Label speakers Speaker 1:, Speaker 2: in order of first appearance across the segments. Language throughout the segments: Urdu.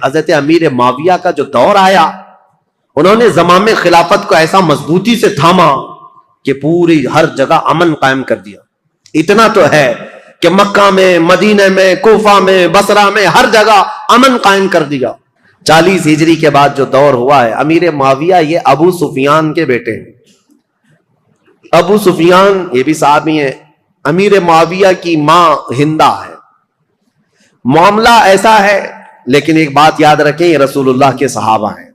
Speaker 1: حضرت امیر معاویہ کا جو دور آیا، انہوں نے زمام خلافت کو ایسا مضبوطی سے تھاما کہ پوری ہر جگہ امن قائم کر دیا۔ اتنا تو ہے کہ مکہ میں، مدینہ میں، کوفہ میں، بصرہ میں، ہر جگہ امن قائم کر دیا۔ 40 ہجری کے بعد جو دور ہوا ہے، امیر معاویہ یہ ابو سفیان کے بیٹے ہیں۔ ابو سفیان یہ بھی صحابی ہیں۔ امیر معاویہ کی ماں ہندہ ہے۔ معاملہ ایسا ہے، لیکن ایک بات یاد رکھیں، یہ رسول اللہ کے صحابہ ہیں،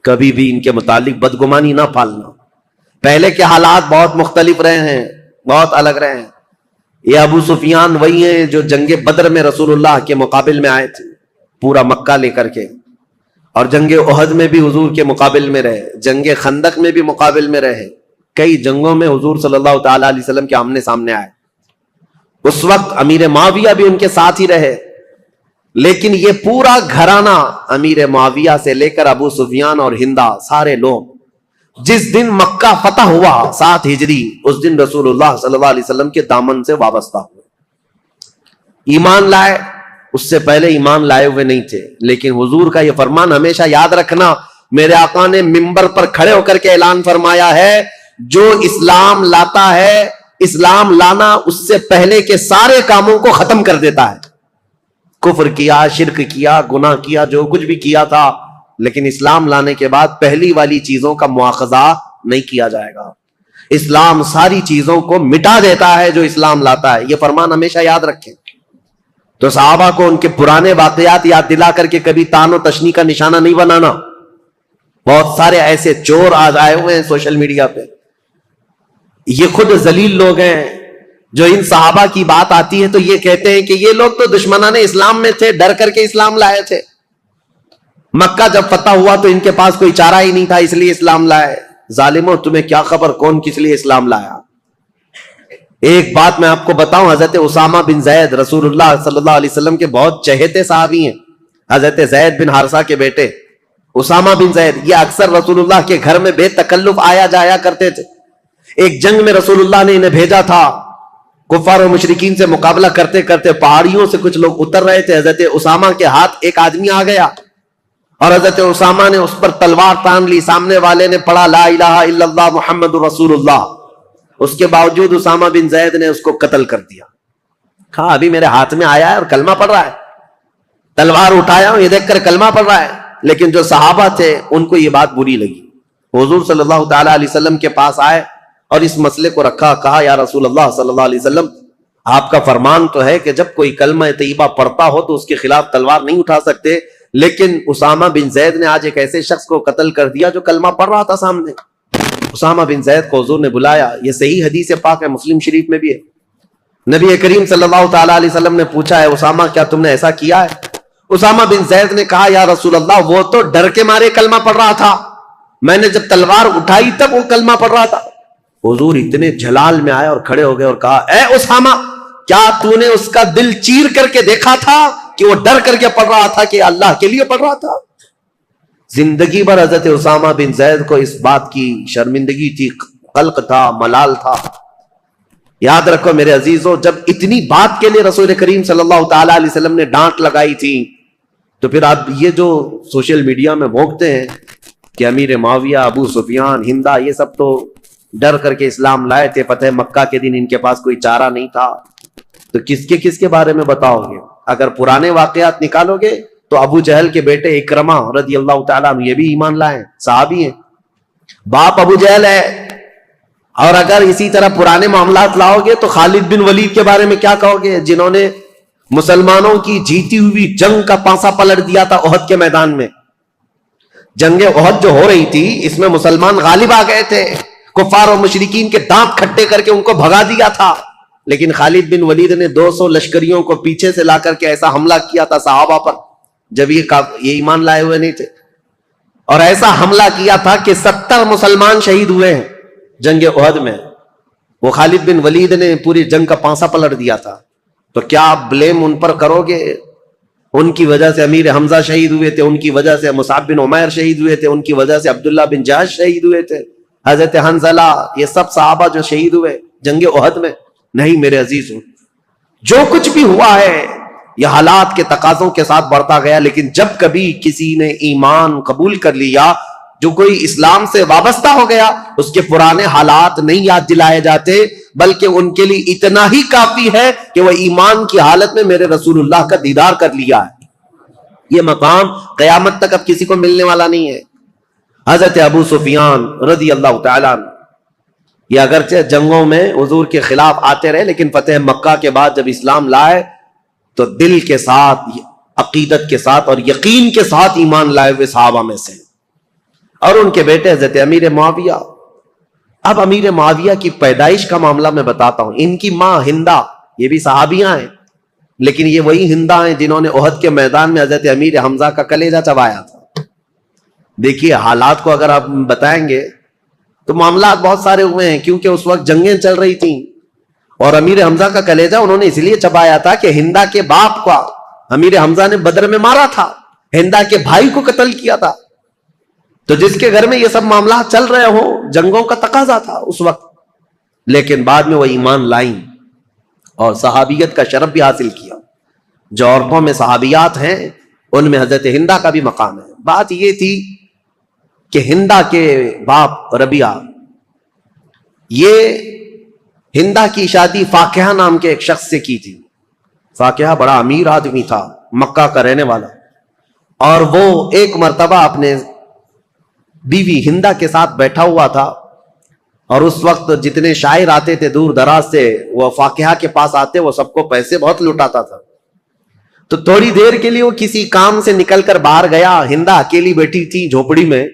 Speaker 1: کبھی بھی ان کے متعلق بدگمانی نہ پالنا۔ پہلے کے حالات بہت مختلف رہے ہیں، بہت الگ رہے ہیں۔ یہ ابو سفیان وہی ہیں جو جنگ بدر میں رسول اللہ کے مقابل میں آئے تھے، پورا مکہ لے کر کے، اور جنگ احد میں بھی حضور کے مقابل میں رہے، جنگ خندق میں بھی مقابل میں رہے، کئی جنگوں میں حضور صلی اللہ تعالی علیہ وسلم کے آمنے سامنے آئے۔ اس وقت امیر معاویہ بھی ان کے ساتھ ہی رہے، لیکن یہ پورا گھرانہ امیر معاویہ سے لے کر ابو سفیان اور ہندہ سارے لوگ جس دن مکہ فتح ہوا 7 ہجری، اس دن رسول اللہ صلی اللہ علیہ وسلم کے دامن سے وابستہ ہوئے، ایمان لائے۔ اس سے پہلے ایمان لائے ہوئے نہیں تھے، لیکن حضور کا یہ فرمان ہمیشہ یاد رکھنا، میرے آقا نے منبر پر کھڑے ہو کر کے اعلان فرمایا ہے، جو اسلام لاتا ہے، اسلام لانا اس سے پہلے کے سارے کاموں کو ختم کر دیتا ہے۔ کفر کیا، شرک کیا، گناہ کیا، جو کچھ بھی کیا تھا، لیکن اسلام لانے کے بعد پہلی والی چیزوں کا مواخذہ نہیں کیا جائے گا۔ اسلام ساری چیزوں کو مٹا دیتا ہے جو اسلام لاتا ہے، یہ فرمان ہمیشہ یاد رکھیں۔ تو صحابہ کو ان کے پرانے واقعات یاد دلا کر کے کبھی تان و تشنی کا نشانہ نہیں بنانا۔ بہت سارے ایسے چور آج آئے ہوئے ہیں سوشل میڈیا پہ، یہ خود ذلیل لوگ ہیں، جو ان صحابہ کی بات آتی ہے تو یہ کہتے ہیں کہ یہ لوگ تو دشمنان اسلام میں تھے، ڈر کر کے اسلام لائے تھے، مکہ جب فتح ہوا تو ان کے پاس کوئی چارہ ہی نہیں تھا، اس لیے اسلام لائے۔ ظالموں، تمہیں کیا خبر کون کس لیے اسلام لایا؟ ایک بات میں آپ کو بتاؤں، حضرت اسامہ بن زید رسول اللہ صلی اللہ علیہ وسلم کے بہت چہیتے صحابی ہیں، حضرت زید بن حارثہ کے بیٹے اسامہ بن زید، یہ اکثر رسول اللہ کے گھر میں بے تکلف آیا جایا کرتے تھے۔ ایک جنگ میں رسول اللہ نے انہیں بھیجا تھا، کفار و مشرکین سے مقابلہ کرتے کرتے پہاڑیوں سے کچھ لوگ اتر رہے تھے، حضرت اسامہ کے ہاتھ ایک آدمی آ گیا اور حضرت اسامہ نے اس پر تلوار تان لی، سامنے والے نے پڑھا لا الہ الا اللہ محمد رسول اللہ، اس کے باوجود اسامہ بن زید نے اس کو قتل کر دیا۔ کہا ابھی میرے ہاتھ میں آیا ہے اور کلمہ پڑھ رہا ہے، تلوار اٹھایا ہوں، یہ دیکھ کر کلمہ پڑھ رہا ہے۔ لیکن جو صحابہ تھے ان کو یہ بات بری لگی، حضور صلی اللہ تعالی علیہ وسلم کے پاس آئے اور اس مسئلے کو رکھا، کہا یا رسول اللہ صلی اللہ علیہ وسلم، آپ کا فرمان تو ہے کہ جب کوئی کلمہ طیبہ پڑھتا ہو تو اس کے خلاف تلوار نہیں اٹھا سکتے، لیکن اسامہ بن زید نے آج ایک ایسے شخص کو قتل کر دیا جو کلمہ پڑھ رہا تھا سامنے۔ اسامہ بن زید کو حضور نے بلایا، یہ صحیح حدیث پاک ہے، مسلم شریف میں بھی ہے۔ نبی کریم صلی اللہ تعالی علیہ وسلم نے پوچھا ہے اسامہ کیا تم نے ایسا کیا ہے؟ اسامہ بن زید نے کہا یا رسول اللہ وہ تو ڈر کے مارے کلمہ پڑھ رہا تھا، میں نے جب تلوار اٹھائی تب وہ کلمہ پڑھ رہا تھا۔ حضور اتنے جلال میں آئے اور کھڑے ہو گئے اور کہا اے اسامہ، کیا تو نے اس کا دل چیر کر کے دیکھا تھا کہ وہ ڈر کر کے پڑھ رہا تھا کہ اللہ کے لیے پڑھ رہا تھا؟ زندگی بھر حضرت اسامہ بن زید کو اس بات کی شرمندگی تھی، قلق تھا، ملال تھا۔ یاد رکھو میرے عزیزو، جب اتنی بات کے لیے رسول کریم صلی اللہ تعالی علیہ وسلم نے ڈانٹ لگائی تھی، تو پھر آپ یہ جو سوشل میڈیا میں بھونکتے ہیں کہ امیر معاویہ، ابو سفیان، ہندہ، یہ سب تو ڈر کر کے اسلام لائے تھے، فتح مکہ کے دن ان کے پاس کوئی چارہ نہیں تھا، تو کس کے بارے میں بتاؤ گے؟ اگر پرانے واقعات نکالو گے تو ابو جہل کے بیٹے اکرمہ رضی اللہ تعالیٰ عنہ یہ بھی ایمان لائے ہیں، صحابی ہیں، باپ ابو جہل ہے۔ اور اگر اسی طرح پرانے معاملات لاؤ گے تو خالد بن ولید کے بارے میں کیا کہو گے، جنہوں نے مسلمانوں کی جیتی ہوئی جنگ کا پانسا پلٹ دیا تھا احد کے میدان میں۔ جنگ احد جو ہو رہی تھی اس میں مسلمان غالب آ گئے تھے، کفار و مشرکین کے دانت کھٹے کر کے ان کو بھگا دیا تھا، لیکن خالد بن ولید نے 200 لشکریوں کو پیچھے سے لا کر کے ایسا حملہ کیا تھا صحابہ پر جب یہ ایمان لائے ہوئے نہیں تھے، اور ایسا حملہ کیا تھا کہ 70 مسلمان شہید ہوئے ہیں جنگ احد میں۔ وہ خالد بن ولید نے پوری جنگ کا پانسا پلٹ دیا تھا، تو کیا آپ بلیم ان پر کرو گے؟ ان کی وجہ سے امیر حمزہ شہید ہوئے تھے، ان کی وجہ سے مصعب بن عمیر شہید ہوئے تھے، ان کی وجہ سے عبداللہ بن جہش شہید ہوئے تھے، حضرت حنظلہ، یہ سب صحابہ جو شہید ہوئے جنگ احد میں۔ نہیں میرے عزیزوں، جو کچھ بھی ہوا ہے یہ حالات کے تقاضوں کے ساتھ بڑھتا گیا. لیکن جب کبھی کسی نے ایمان قبول کر لیا, جو کوئی اسلام سے وابستہ ہو گیا, اس کے پرانے حالات نہیں یاد دلائے جاتے, بلکہ ان کے لیے اتنا ہی کافی ہے کہ وہ ایمان کی حالت میں میرے رسول اللہ کا دیدار کر لیا ہے. یہ مقام قیامت تک اب کسی کو ملنے والا نہیں ہے. حضرت ابو سفیان رضی اللہ تعالیٰ عنہ, یہ اگرچہ جنگوں میں حضور کے خلاف آتے رہے, لیکن فتح مکہ کے بعد جب اسلام لائے تو دل کے ساتھ, عقیدت کے ساتھ اور یقین کے ساتھ ایمان لائے ہوئے صحابہ میں سے. اور ان کے بیٹے حضرت امیر معاویہ. اب امیر معاویہ کی پیدائش کا معاملہ میں بتاتا ہوں. ان کی ماں ہندا, یہ بھی صحابیاں ہیں, لیکن یہ وہی ہندا ہیں جنہوں نے احد کے میدان میں حضرت امیر حمزہ کا کلیجہ چبایا تھا. دیکھیے حالات کو اگر آپ بتائیں گے تو معاملات بہت سارے ہوئے ہیں, کیونکہ اس وقت جنگیں چل رہی تھیں, اور امیر حمزہ کا کلیجہ انہوں نے اس لیے چبایا تھا کہ ہندا کے باپ کا امیر حمزہ نے بدر میں مارا تھا, ہندا کے بھائی کو قتل کیا تھا. تو جس کے گھر میں یہ سب معاملات چل رہے ہوں, جنگوں کا تقاضا تھا اس وقت, لیکن بعد میں وہ ایمان لائیں اور صحابیت کا شرف بھی حاصل کیا. جو عورتوں میں صحابیات ہیں ان میں حضرت ہندا کا بھی مقام ہے. بات یہ تھی کہ ہندا کے باپ ربیعہ, یہ ہندا کی شادی فاقیہ نام کے ایک شخص سے کی تھی. فاقیہ بڑا امیر آدمی تھا, مکہ کا رہنے والا, اور وہ ایک مرتبہ اپنے بیوی ہندا کے ساتھ بیٹھا ہوا تھا, اور اس وقت جتنے شاعر آتے تھے دور دراز سے وہ فاقیہ کے پاس آتے, وہ سب کو پیسے بہت لٹاتا تھا. تو تھوڑی دیر کے لیے وہ کسی کام سے نکل کر باہر گیا, ہندا اکیلی بیٹھی تھی جھوپڑی میں.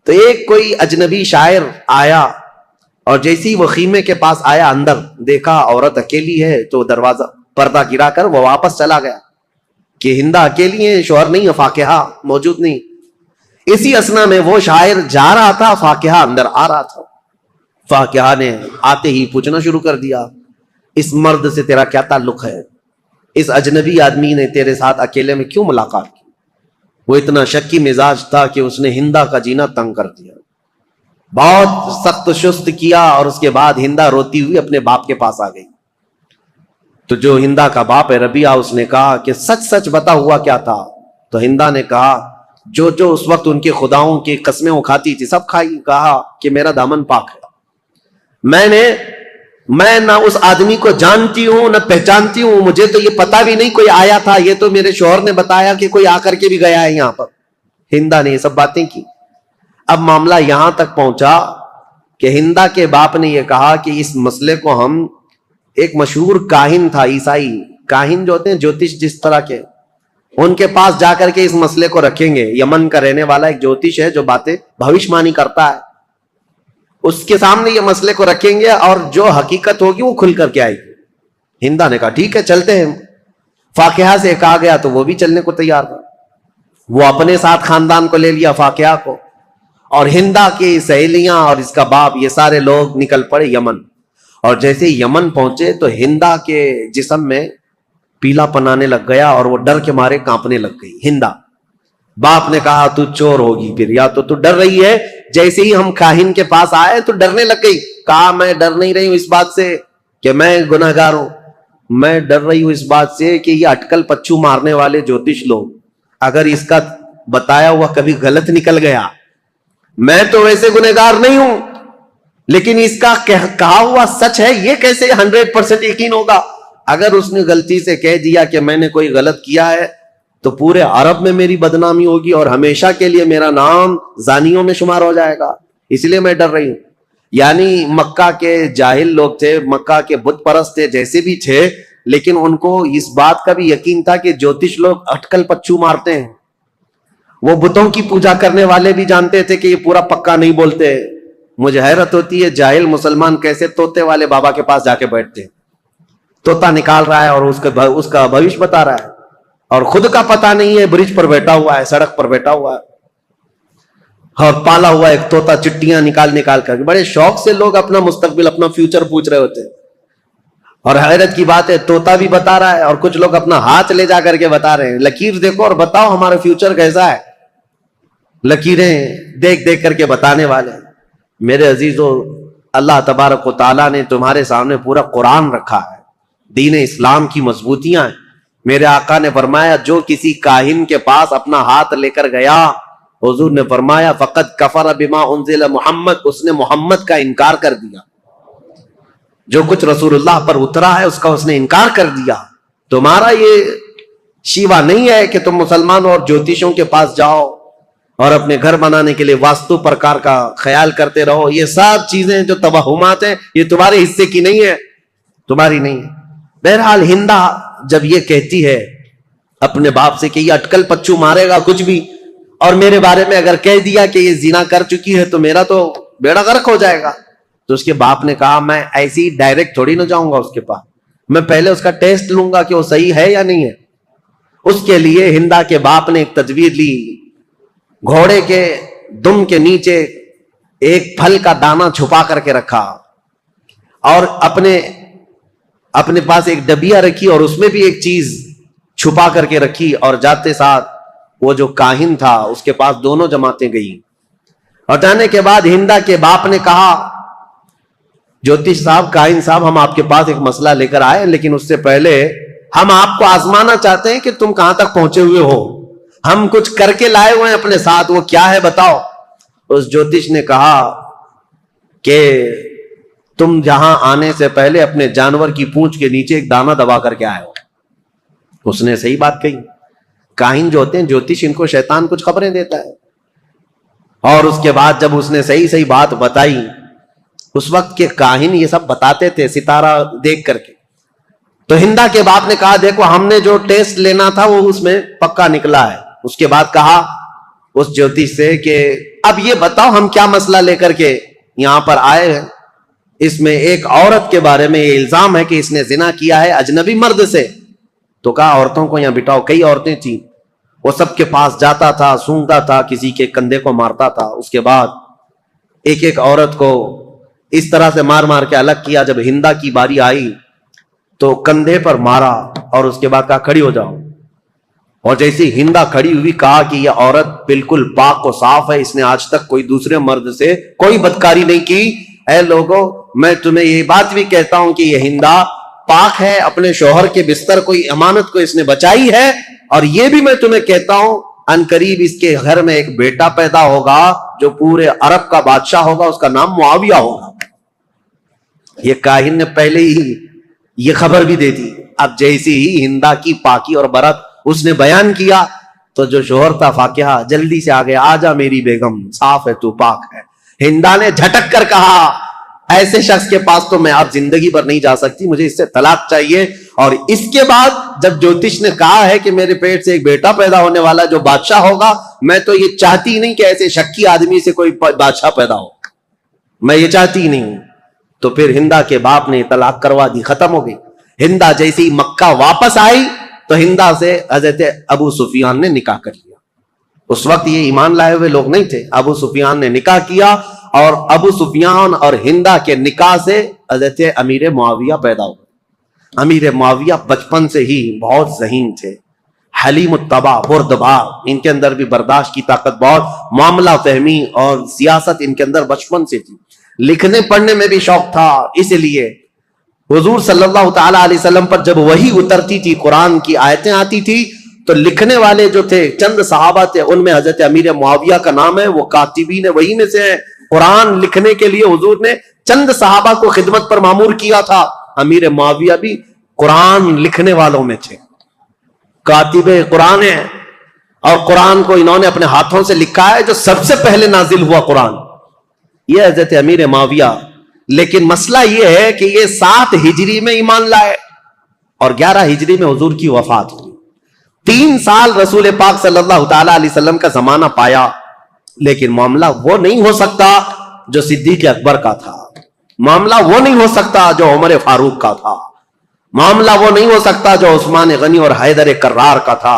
Speaker 1: تو ایک کوئی اجنبی شاعر آیا, اور جیسے ہی وہ خیمے کے پاس آیا, اندر دیکھا عورت اکیلی ہے, تو دروازہ پردہ گرا کر وہ واپس چلا گیا کہ ہندا اکیلی ہے, شوہر نہیں ہے, فاقیہ موجود نہیں. اسی اسنا میں وہ شاعر جا رہا تھا, فاقیہ اندر آ رہا تھا. فاقیہ نے آتے ہی پوچھنا شروع کر دیا, اس مرد سے تیرا کیا تعلق ہے, اس اجنبی آدمی نے تیرے ساتھ اکیلے میں کیوں ملاقات کی. وہ اتنا شکی مزاج تھا کہ اس نے ہندا کا جینا تنگ کر دیا, بہت سخت شست کیا, اور اس کے بعد ہندا روتی ہوئی اپنے باپ کے پاس آ گئی. تو جو ہندا کا باپ ہے ربیعہ, اس نے کہا کہ سچ سچ بتا ہوا کیا تھا. تو ہندا نے کہا جو اس وقت ان کے خداؤں کی قسمیں وہ کھاتی تھی سب کھائی. کہا کہ میرا دامن پاک ہے, میں نہ اس آدمی کو جانتی ہوں نہ پہچانتی ہوں, مجھے تو یہ پتا بھی نہیں کوئی آیا تھا, یہ تو میرے شوہر نے بتایا کہ کوئی آ کر کے بھی گیا ہے یہاں پر. ہندا نے یہ سب باتیں کی. اب معاملہ یہاں تک پہنچا کہ ہندا کے باپ نے یہ کہا کہ اس مسئلے کو ہم, ایک مشہور کاہن تھا, عیسائی کاہن جو ہوتے ہیں جوتش جس طرح کے, ان کے پاس جا کر کے اس مسئلے کو رکھیں گے. یمن کا رہنے والا ایک جوتش ہے جو باتیں بھوشمانی کرتا ہے, اس کے سامنے یہ مسئلے کو رکھیں گے, اور جو حقیقت ہوگی وہ کھل کر کے آئے گی. ہندا نے کہا ٹھیک ہے چلتے ہیں. فاقیہ سے کہا گیا تو وہ بھی چلنے کو تیار تھا. وہ اپنے ساتھ خاندان کو لے لیا, فاقیہ کو, اور ہندا کی سہیلیاں اور اس کا باپ, یہ سارے لوگ نکل پڑے یمن. اور جیسے یمن پہنچے تو ہندا کے جسم میں پیلا پنانے لگ گیا, اور وہ ڈر کے مارے کانپنے لگ گئی. ہندا, باپ نے کہا تو چور ہوگی پھر, یا تو ڈر رہی ہے. جیسے ہی ہم کاہن کے پاس آئے تو ڈرنے لگ گئی. کہا میں ڈر نہیں رہی ہوں اس بات سے کہ میں گناہگار ہوں, میں ڈر رہی ہوں اس بات سے کہ یہ اٹکل پچو مارنے والے جوتش لوگ, اگر اس کا بتایا ہوا کبھی غلط نکل گیا, میں تو ویسے گنہگار نہیں ہوں, لیکن اس کا کہا ہوا سچ ہے, یہ کیسے 100% یقین ہوگا. اگر اس نے غلطی سے کہہ دیا کہ میں نے کوئی غلط کیا ہے تو پورے عرب میں میری بدنامی ہوگی, اور ہمیشہ کے لیے میرا نام زانیوں میں شمار ہو جائے گا, اس لیے میں ڈر رہی ہوں. یعنی مکہ کے جاہل لوگ تھے, مکہ کے بت پرست تھے, جیسے بھی تھے, لیکن ان کو اس بات کا بھی یقین تھا کہ جوتش لوگ اٹکل پچو مارتے ہیں. وہ بتوں کی پوجا کرنے والے بھی جانتے تھے کہ یہ پورا پکا نہیں بولتے. مجھے حیرت ہوتی ہے جاہل مسلمان کیسے طوطے والے بابا کے پاس جا کے بیٹھتے ہیں. طوطا نکال رہا ہے اور اس کا بھوش بتا رہا ہے, اور خود کا پتہ نہیں ہے, برج پر بیٹھا ہوا ہے, سڑک پر بیٹھا ہوا ہے, اور پالا ہوا ایک طوطا چٹیاں نکال کر. بڑے شوق سے لوگ اپنا مستقبل, اپنا فیوچر پوچھ رہے ہوتے ہیں. اور حیرت کی بات ہے طوطا بھی بتا رہا ہے, اور کچھ لوگ اپنا ہاتھ لے جا کر کے بتا رہے ہیں, لکیر دیکھو اور بتاؤ ہمارا فیوچر کیسا ہے. لکیریں دیکھ کر کے بتانے والے. میرے عزیزو, اللہ تبارک و تعالیٰ نے تمہارے سامنے پورا قرآن رکھا ہے, دین اسلام کی مضبوطیاں ہیں. میرے آقا نے فرمایا جو کسی کاہن کے پاس اپنا ہاتھ لے کر گیا، حضور نے فرمایا فقط کفر بما انزل محمد، اس نے محمد کا انکار کر دیا، جو کچھ رسول اللہ پر اترا ہے اس کا اس نے انکار کر دیا۔ تمہارا یہ شیوا نہیں ہے کہ تم مسلمان اور جوتشوں کے پاس جاؤ اور اپنے گھر بنانے کے لیے واستو پرکار کا خیال کرتے رہو، یہ سب چیزیں جو توہمات ہیں یہ تمہارے حصے کی نہیں ہے، تمہاری نہیں ہے۔ بہرحال ہندا جب یہ کہتی ہے اپنے باپ سے کہ یہ اٹکل پچو مارے گا کچھ بھی، اور میرے بارے میں اگر کہہ دیا کہ یہ زنا کر چکی ہے تو میرا تو بیڑا غرق ہو جائے گا، تو اس کے باپ نے کہا میں ایسی ڈائریکٹ تھوڑی نہ جاؤں گا اس کے پاس، میں پہلے اس کا ٹیسٹ لوں گا کہ وہ صحیح ہے یا نہیں ہے۔ اس کے لیے ہندا کے باپ نے ایک تدبیر لی، گھوڑے کے دم کے نیچے ایک پھل کا دانہ چھپا کر کے رکھا اور اپنے پاس ایک ڈبیا رکھی اور اس میں بھی ایک چیز چھپا کر کے رکھی، اور جاتے ساتھ وہ جو کاہن تھا اس کے پاس دونوں جماعتیں گئی، اور جانے کے بعد ہندا کے باپ نے کہا جوتش صاحب، کاہن صاحب، ہم آپ کے پاس ایک مسئلہ لے کر آئے، لیکن اس سے پہلے ہم آپ کو آزمانا چاہتے ہیں کہ تم کہاں تک پہنچے ہوئے ہو، ہم کچھ کر کے لائے ہوئے ہیں اپنے ساتھ، وہ کیا ہے بتاؤ۔ اس جوتش نے کہا کہ تم جہاں آنے سے پہلے اپنے جانور کی پونچھ کے نیچے ایک دانہ دبا کر کے آئے ہو۔ اس نے صحیح بات کہی، کاہن جو ہوتے ہیں جوتش، ان کو شیطان کچھ خبریں دیتا ہے، اور اس کے بعد جب اس نے صحیح بات بتائی، اس وقت کے کاہن یہ سب بتاتے تھے ستارہ دیکھ کر کے، تو ہندا کے باپ نے کہا دیکھو ہم نے جو ٹیسٹ لینا تھا وہ اس میں پکا نکلا ہے۔ اس کے بعد کہا اس جوتش سے کہ اب یہ بتاؤ ہم کیا مسئلہ لے کر کے یہاں پر آئے ہیں، اس میں ایک عورت کے بارے میں یہ الزام ہے کہ اس نے زنا کیا ہے اجنبی مرد سے۔ تو کہا عورتوں کو یہاں بٹھاؤ، کئی عورتیں تھیں، وہ سب کے پاس جاتا تھا، سونگتا تھا، کسی کے کندھے کو مارتا تھا، اس کے بعد ایک ایک عورت کو اس طرح سے مار مار کے الگ کیا۔ جب ہندا کی باری آئی تو کندھے پر مارا اور اس کے بعد کہا کھڑی ہو جاؤ، اور جیسی ہندا کھڑی ہوئی کہا کہ یہ عورت بالکل پاک و صاف ہے، اس نے آج تک کوئی دوسرے مرد سے کوئی بدکاری نہیں کی۔ اے لوگو، میں تمہیں یہ بات بھی کہتا ہوں کہ یہ ہندا پاک ہے، اپنے شوہر کے بستر کوئی امانت کو اس نے بچائی ہے، اور یہ بھی میں تمہیں کہتا ہوں ان قریب اس کے گھر میں ایک بیٹا پیدا ہوگا جو پورے عرب کا بادشاہ ہوگا، اس کا نام معاویہ ہوگا۔ یہ کاہن نے پہلے ہی یہ خبر بھی دے دی۔ اب جیسی ہی ہندا کی پاکی اور برت اس نے بیان کیا تو جو شوہر تھا فاقیہ جلدی سے آگے، آجا میری بیگم، صاف ہے تو پاک ہے۔ ہندا نے جھٹک کر کہا ایسے شخص کے پاس تو میں آپ زندگی پر نہیں جا سکتی، مجھے اس سے طلاق چاہیے۔ اور اس کے بعد جب جوتش نے کہا ہے کہ میرے پیٹ سے ایک بیٹا پیدا ہونے والا جو بادشاہ ہوگا، میں تو یہ چاہتی نہیں کہ ایسے شکی آدمی سے کوئی بادشاہ پیدا ہو، میں یہ چاہتی نہیں ہوں۔ تو پھر ہندا کے باپ نے طلاق کروا دی، ختم ہو گئی۔ ہندا جیسی مکہ واپس آئی تو ہندا سے حضرت ابو سفیان نے نکاح کر لیا۔ اس وقت یہ ایمان لائے ہوئے لوگ نہیں تھے، ابو سفیان نے نکاح کیا، اور ابو سفیان اور ہندا کے نکاح سے حضرت امیر معاویہ پیدا ہوئے۔ امیر معاویہ بچپن سے ہی بہت ذہین تھے، حلیم الطبع، بردبار، ان کے اندر بھی برداشت کی طاقت بہت، معاملہ فہمی اور سیاست ان کے اندر بچپن سے تھی، لکھنے پڑھنے میں بھی شوق تھا۔ اس لیے حضور صلی اللہ تعالی علیہ وسلم پر جب وحی اترتی تھی، قرآن کی آیتیں آتی تھی، تو لکھنے والے جو تھے چند صحابہ تھے، ان میں حضرت امیر معاویہ کا نام ہے، وہ کاتبین وحی میں سے ہیں۔ قرآن لکھنے کے لیے حضور نے چند صحابہ کو خدمت پر مامور کیا تھا، امیر معاویہ بھی قرآن لکھنے والوں میں تھے، کاتب قرآن ہیں، اور قرآن کو انہوں نے اپنے ہاتھوں سے لکھا ہے۔ جو سب سے پہلے نازل ہوا قرآن یہ حضرت امیر معاویہ۔ لیکن مسئلہ یہ ہے کہ یہ 7 ہجری میں ایمان لائے اور 11 ہجری میں حضور کی وفات ہوئی۔ 3 سال رسول پاک صلی اللہ تعالی علیہ وسلم کا زمانہ پایا، لیکن معاملہ وہ نہیں ہو سکتا جو صدیق اکبر کا تھا، معاملہ وہ نہیں ہو سکتا جو عمر فاروق کا تھا، معاملہ وہ نہیں ہو سکتا جو عثمان غنی اور حیدر کرار کا تھا،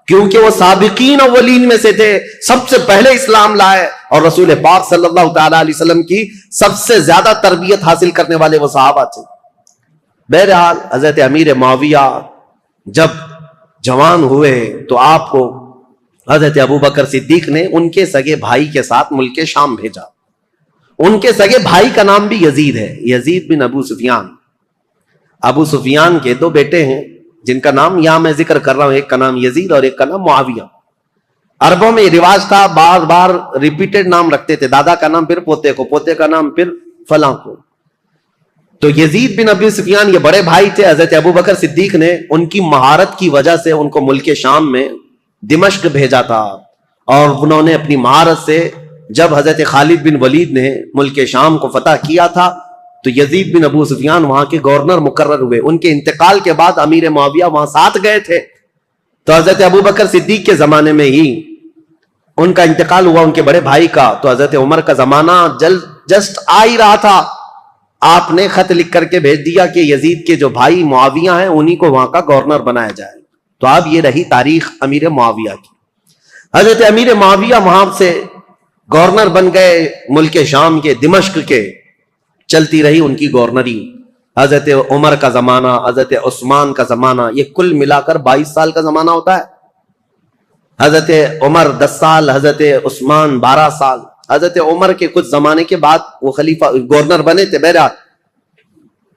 Speaker 1: کیونکہ وہ سابقین اولین میں سے تھے، سب سے پہلے اسلام لائے، اور رسول پاک صلی اللہ تعالی علیہ وسلم کی سب سے زیادہ تربیت حاصل کرنے والے وہ صحابہ تھے۔ بہرحال حضرت امیر معاویہ جب جوان ہوئے تو آپ کو حضرت ابوبکر صدیق نے ان کے سگے بھائی کے ساتھ ملک شام بھیجا۔ ان کے سگے بھائی کا نام بھی یزید ہے، یزید بن ابو سفیان۔ ابو سفیان کے 2 بیٹے ہیں، جن کا نام یہاں میں ذکر کر رہا ہوں، ایک کا نام یزید اور ایک کا نام معاویہ. عربوں میں یہ رواج تھا، بار بار ریپیٹڈ نام رکھتے تھے، دادا کا نام پھر پوتے کو، پوتے کا نام پھر فلاں کو. تو یزید بن ابی سفیان یہ بڑے بھائی تھے حضرت ابو بکر صدیق نے ان کی مہارت کی وجہ سے ان کو ملک شام میں دمشق بھیجا تھا، اور انہوں نے اپنی مہارت سے جب حضرت خالد بن ولید نے ملک شام کو فتح کیا تھا تو یزید بن ابو سفیان وہاں کے گورنر مقرر ہوئے. ان کے انتقال کے بعد امیر معاویہ وہاں ساتھ گئے تھے. تو حضرت ابو بکر صدیق کے زمانے میں ہی ان کا انتقال ہوا، ان کے بڑے بھائی کا. تو حضرت عمر کا زمانہ جسٹ آ ہی رہا تھا، آپ نے خط لکھ کر کے بھیج دیا کہ یزید کے جو بھائی معاویہ ہیں انہی کو وہاں کا گورنر بنایا جائے. تو اب یہ رہی تاریخ امیر معاویہ کی. حضرت امیر معاویہ وہاں سے گورنر بن گئے ملک شام کے، دمشق کے. چلتی رہی ان کی گورنری. حضرت عمر کا زمانہ، حضرت عثمان کا زمانہ، یہ کل ملا کر 22 سال کا زمانہ ہوتا ہے. حضرت عمر 10 سال، حضرت عثمان 12 سال. حضرت عمر کے کچھ زمانے کے بعد وہ خلیفہ گورنر بنے تھے. بہرحال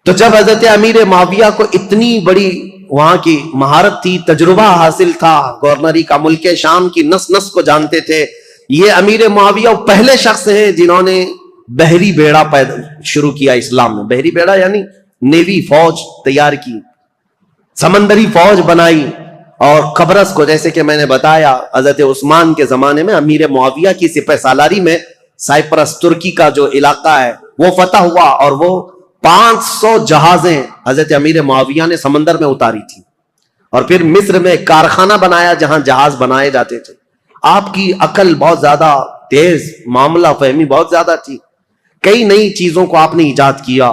Speaker 1: تو جب حضرت امیر معاویہ کو اتنی بڑی وہاں کی مہارت تھی، تجربہ حاصل تھا گورنری کا، ملک شام کی نس نس کو جانتے تھے، یہ امیر معاویہ وہ پہلے شخص ہیں جنہوں نے بحری بیڑا شروع کیا اسلام میں. بحری بیڑا یعنی نیوی، فوج تیار کی، سمندری فوج بنائی. اور قبرص کو، جیسے کہ میں نے بتایا حضرت عثمان کے زمانے میں امیر معاویہ کی سپہ سالاری میں سائپرس ترکی کا جو علاقہ ہے وہ فتح ہوا، اور وہ 500 جہازیں حضرت امیر معاویہ نے سمندر میں اتاری تھی. اور پھر مصر میں ایک کارخانہ بنایا جہاں جہاز بنائے جاتے تھے. آپ کی عقل بہت زیادہ تیز، معاملہ فہمی بہت زیادہ تھی. کئی نئی چیزوں کو آپ نے ایجاد کیا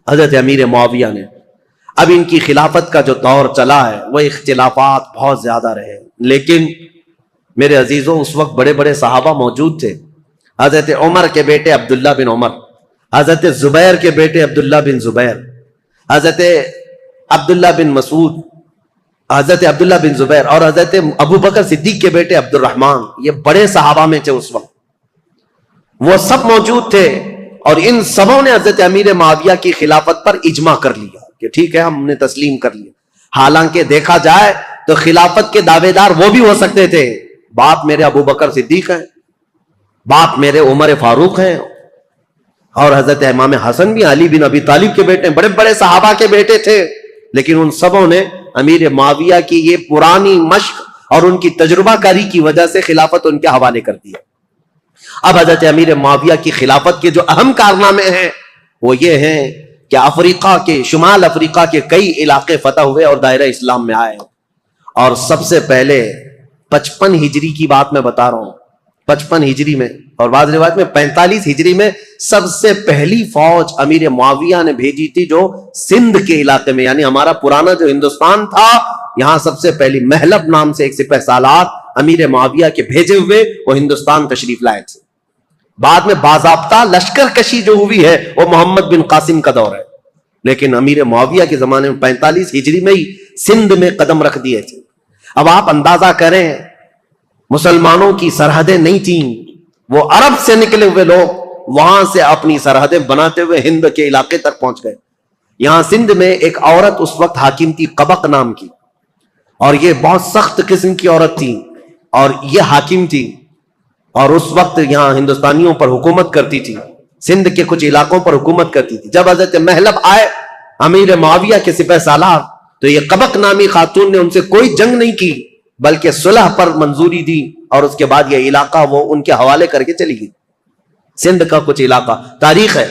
Speaker 1: حضرت امیر معاویہ نے. اب ان کی خلافت کا جو دور چلا ہے وہ اختلافات بہت زیادہ رہے، لیکن میرے عزیزوں اس وقت بڑے بڑے صحابہ موجود تھے. حضرت عمر کے بیٹے عبداللہ بن عمر، حضرت زبیر کے بیٹے عبداللہ بن زبیر، حضرت عبداللہ بن مسعود، حضرت عبداللہ بن زبیر، اور حضرت ابو بکر صدیق کے بیٹے عبد الرحمن. یہ بڑے صحابہ میں تھے اس وقت، وہ سب موجود تھے. اور ان سبوں نے حضرت امیر معاویہ کی خلافت پر اجماع کر لیا کہ ٹھیک ہے، ہم نے تسلیم کر لیا. حالانکہ دیکھا جائے تو خلافت کے دعوے دار وہ بھی ہو سکتے تھے. باپ میرے ابو بکر صدیق ہیں، باپ میرے عمر فاروق ہیں، اور حضرت امام حسن بھی علی بن ابی طالب کے بیٹے ہیں، بڑے بڑے صحابہ کے بیٹے تھے. لیکن ان سبوں نے امیر معاویہ کی یہ پرانی مشق اور ان کی تجربہ کاری کی وجہ سے خلافت ان کے حوالے کر دیا. اب حضرت امیر معاویہ کی خلافت کے جو اہم کارنامے ہیں وہ یہ ہیں کہ افریقہ کے، شمال افریقہ کے کئی علاقے فتح ہوئے اور دائرہ اسلام میں آئے. اور سب سے پہلے 55 ہجری کی بات میں بتا رہا ہوں، 55 ہجری میں، اور بعض روایت میں 45 ہجری میں سب سے پہلی فوج امیر معاویہ نے بھیجی تھی جو سندھ کے علاقے میں، یعنی ہمارا پرانا جو ہندوستان تھا، یہاں سب سے پہلی محلب نام سے ایک سپہ سالار امیر معاویہ کے بھیجے ہوئے وہ ہندوستان تشریف لائے تھے. بعد میں باضابطہ لشکر کشی جو ہوئی ہے وہ محمد بن قاسم کا دور ہے، لیکن امیر معاویہ کے زمانے میں 45 ہجری میں ہی سندھ میں قدم رکھ دیے تھے. اب آپ اندازہ کریں، مسلمانوں کی سرحدیں نہیں تھیں، وہ عرب سے نکلے ہوئے لوگ وہاں سے اپنی سرحدیں بناتے ہوئے ہند کے علاقے تک پہنچ گئے. یہاں سندھ میں ایک عورت اس وقت حاکم تھی قبق نام کی، اور یہ بہت سخت قسم کی عورت تھی، اور یہ حاکم تھی، اور اس وقت یہاں ہندوستانیوں پر حکومت کرتی تھی، سندھ کے کچھ علاقوں پر حکومت کرتی تھی. جب حضرت محلب آئے امیر معاویہ کے سپہ سالار تو یہ قبق نامی خاتون نے ان سے کوئی جنگ نہیں کی بلکہ صلح پر منظوری دی، اور اس کے بعد یہ علاقہ وہ ان کے حوالے کر کے چلی گئی. سندھ کا کچھ علاقہ تاریخ ہے.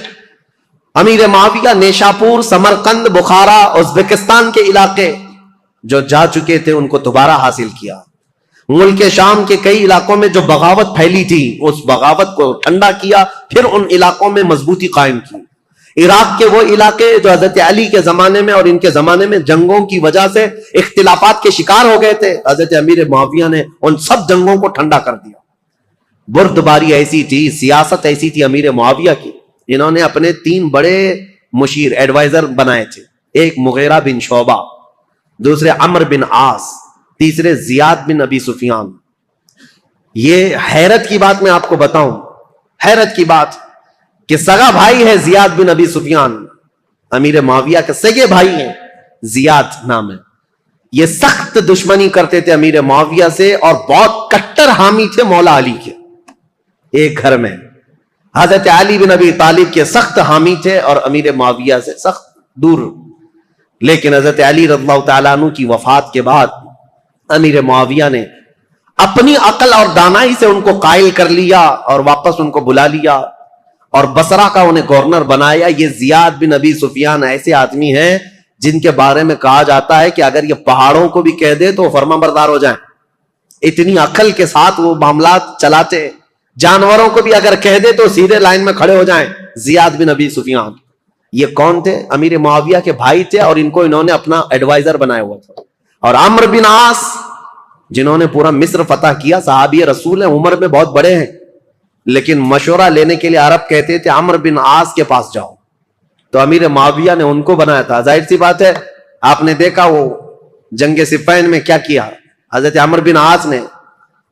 Speaker 1: امیر معاویہ نیشاپور، سمرقند، بخارا، ازبکستان کے علاقے جو جا چکے تھے ان کو دوبارہ حاصل کیا. ملک شام کے کئی علاقوں میں جو بغاوت پھیلی تھی اس بغاوت کو ٹھنڈا کیا، پھر ان علاقوں میں مضبوطی قائم کی. عراق کے وہ علاقے جو حضرت علی کے زمانے میں اور ان کے زمانے میں جنگوں کی وجہ سے اختلافات کے شکار ہو گئے تھے، حضرت امیر معاویہ نے ان سب جنگوں کو ٹھنڈا کر دیا. بردباری ایسی تھی، سیاست ایسی تھی امیر معاویہ کی، انہوں نے اپنے 3 بڑے مشیر ایڈوائزر بنائے تھے. ایک مغیرہ بن شعبہ، دوسرے عمر بن عاص، تیسرے زیاد بن ابی سفیان. یہ حیرت کی بات میں آپ کو بتاؤں، حیرت کی بات کہ سگا بھائی ہے زیاد بن ابی سفیان، امیر معاویہ کے سگے بھائی ہیں، زیاد نام ہے، یہ سخت دشمنی کرتے تھے امیر معاویہ سے اور بہت کٹر حامی تھے مولا علی کے. ایک گھر میں حضرت علی بن ابی طالب کے سخت حامی تھے اور امیر معاویہ سے سخت دور. لیکن حضرت علی رضی اللہ تعالیٰ عنہ کی وفات کے بعد امیر معاویہ نے اپنی عقل اور دانائی سے ان کو قائل کر لیا اور واپس ان کو بلا لیا اور بصرہ کا انہیں گورنر بنایا. یہ زیاد بن ابی سفیان ایسے آدمی ہیں جن کے بارے میں کہا جاتا ہے کہ اگر یہ پہاڑوں کو بھی کہہ دے تو فرما بردار ہو جائیں. اتنی عقل کے ساتھ وہ معاملات چلاتے. جانوروں کو بھی اگر کہہ دے تو سیدھے لائن میں کھڑے ہو جائیں. زیاد بن ابی سفیان یہ کون تھے؟ امیر معاویہ کے بھائی تھے اور ان کو انہوں نے اپنا ایڈوائزر بنایا ہوا تھا. اور عمرو بن عاص جنہوں نے پورا مصر فتح کیا، صحابی رسول ہیں، عمر میں بہت بڑے ہیں، لیکن مشورہ لینے کے لیے عرب کہتے تھے عمرو بن عاص کے پاس جاؤ. تو امیر معاویہ نے ان کو بنایا تھا. ظاہر سی بات ہے آپ نے دیکھا وہ جنگ صفین میں کیا کیا. حضرت عمرو بن عاص نے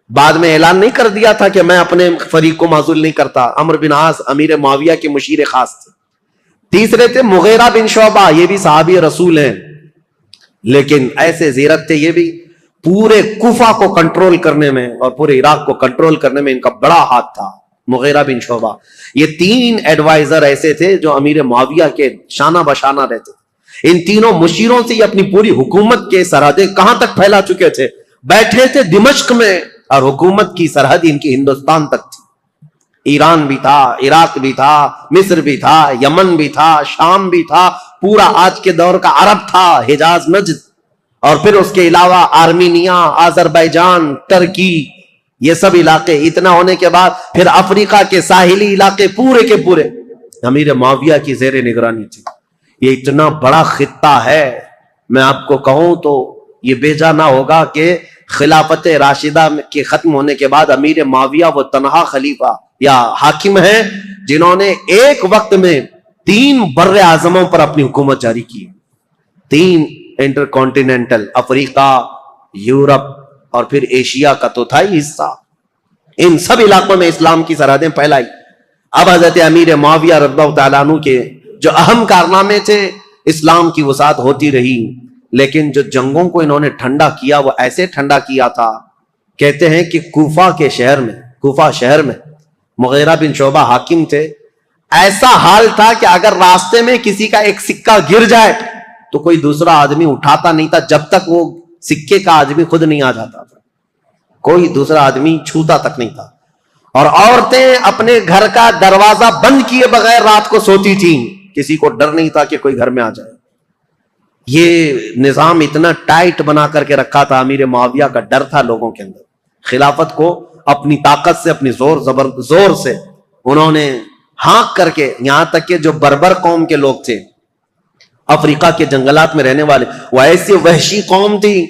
Speaker 1: بعد میں اعلان نہیں کر دیا تھا کہ میں اپنے فریق کو معزول نہیں کرتا. عمرو بن عاص امیر معاویہ کے مشیر خاص تھے. تیسرے تھے مغیرہ بن شعبہ، یہ بھی صحابی رسول ہیں لیکن ایسے زیرک تھے. یہ بھی پورے کوفہ کو کنٹرول کرنے میں اور پورے عراق کو کنٹرول کرنے میں ان کا بڑا ہاتھ تھا. مغیرہ بن شعبہ، یہ تین ایڈوائزر ایسے تھے جو امیر معاویہ کے شانہ بشانہ رہتے تھے. ان تینوں مشیروں سے یہ اپنی پوری حکومت کے سرحدیں کہاں تک پھیلا چکے تھے. بیٹھے تھے دمشق میں اور حکومت کی سرحد ان کی ہندوستان تک تھی. ایران بھی تھا، عراق بھی تھا، مصر بھی تھا، یمن بھی تھا، شام بھی تھا، پورا آج کے دور کا عرب تھا، حجاز نجد، اور پھر اس کے علاوہ آرمینیا، آذربائیجان، ترکی، یہ سب علاقے. اتنا ہونے کے بعد پھر افریقہ کے ساحلی علاقے پورے کے پورے امیر معاویہ کی زیر نگرانی تھی. یہ اتنا بڑا خطہ ہے، میں آپ کو کہوں تو یہ بیجا نہ ہوگا کہ خلافت راشدہ کے ختم ہونے کے بعد امیر معاویہ وہ تنہا خلیفہ یا حاکم ہیں جنہوں نے ایک وقت میں 3 بر اعظموں پر اپنی حکومت جاری کی. 3 انٹر کانٹیننٹل، افریقہ، یورپ اور پھر ایشیا کا تو تھا ہی حصہ. ان سب علاقوں میں اسلام کی سرحدیں پھیلائی. اب حضرت امیر معاویہ رضی اللہ تعالیٰ عنہ کے جو اہم کارنامے تھے، اسلام کی وسعت ہوتی رہی، لیکن جو جنگوں کو انہوں نے ٹھنڈا کیا وہ ایسے ٹھنڈا کیا تھا. کہتے ہیں کہ کوفہ شہر میں مغیرہ بن شعبہ حاکم تھے. ایسا حال تھا کہ اگر راستے میں کسی کا ایک سکہ گر جائے تو کوئی دوسرا آدمی اٹھاتا نہیں تھا جب تک وہ سکے کا آدمی خود نہیں آ جاتا تھا. کوئی دوسرا آدمی چھوتا تک نہیں تھا. اور عورتیں اپنے گھر کا دروازہ بند کیے بغیر رات کو سوتی تھیں. کسی کو ڈر نہیں تھا کہ کوئی گھر میں آ جائے. یہ نظام اتنا ٹائٹ بنا کر کے رکھا تھا. امیر معاویہ کا ڈر تھا لوگوں کے اندر. خلافت کو اپنی طاقت سے، اپنی زور سے انہوں نے ہانک کر کے، یہاں تک کہ جو بربر قوم کے لوگ تھے افریقہ کے جنگلات میں رہنے والے، وہ ایسی وحشی قوم تھی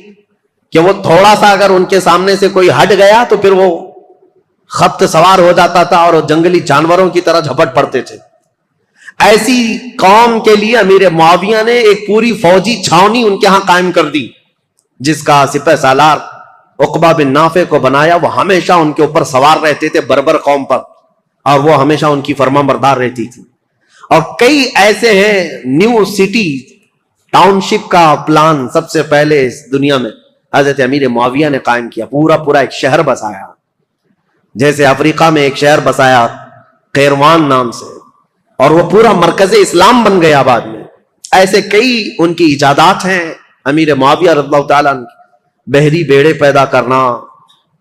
Speaker 1: کہ وہ تھوڑا سا اگر ان کے سامنے سے کوئی ہٹ گیا تو پھر وہ خبط سوار ہو جاتا تھا اور جنگلی جانوروں کی طرح جھپٹ پڑتے تھے. ایسی قوم کے لیے امیر معاویہ نے ایک پوری فوجی چھاونی ان کے ہاں قائم کر دی، جس کا سپہ سالار عقبہ بن نافع کو بنایا. وہ ہمیشہ ان کے اوپر سوار رہتے تھے بربر قوم پر، اور وہ ہمیشہ ان کی فرما بردار رہتی تھی. اور کئی ایسے ہیں نیو سٹی ٹاؤن شپ کا پلان سب سے پہلے اس دنیا میں حضرت امیر معاویہ نے قائم کیا. پورا ایک شہر بسایا. جیسے افریقہ میں ایک شہر بسایا قیروان نام سے، اور وہ پورا مرکز اسلام بن گیا بعد میں. ایسے کئی ان کی ایجادات ہیں امیر معاویہ رضی اللہ تعالیٰ عنہ. بحری بیڑے پیدا کرنا،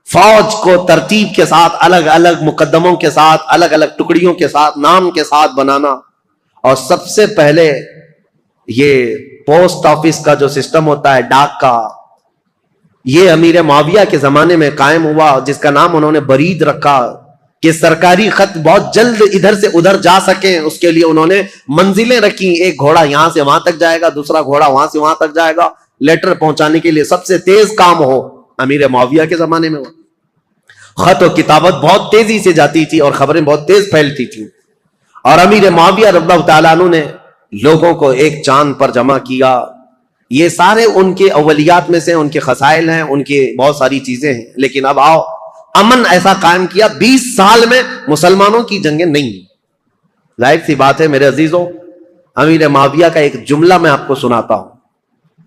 Speaker 1: فوج کو ترتیب کے ساتھ، الگ الگ مقدموں کے ساتھ، الگ الگ ٹکڑیوں کے ساتھ، نام کے ساتھ بنانا. اور سب سے پہلے یہ پوسٹ آفس کا جو سسٹم ہوتا ہے، ڈاک کا، یہ امیر معاویہ کے زمانے میں قائم ہوا، جس کا نام انہوں نے برید رکھا کہ سرکاری خط بہت جلد ادھر سے ادھر جا سکیں. اس کے لیے انہوں نے منزلیں رکھی. ایک گھوڑا یہاں سے وہاں تک جائے گا، دوسرا گھوڑا وہاں سے وہاں تک جائے گا. لیٹر پہنچانے کے لیے سب سے تیز کام ہو امیر معاویہ کے زمانے میں ہوا. خط و کتابت بہت تیزی سے جاتی تھی اور خبریں بہت تیز پھیلتی تھیں. اور امیر معاویہ رضی اللہ تعالیٰ عنہ نے لوگوں کو ایک چاند پر جمع کیا. یہ سارے ان کے اولیات میں سے، ان کے خصائل ہیں، ان کی بہت ساری چیزیں ہیں. لیکن اب آؤ، امن ایسا قائم کیا. 20 سال میں مسلمانوں کی جنگیں نہیں. ظاہر سی بات ہے میرے عزیزوں، امیر معاویہ کا ایک جملہ میں آپ کو سناتا ہوں،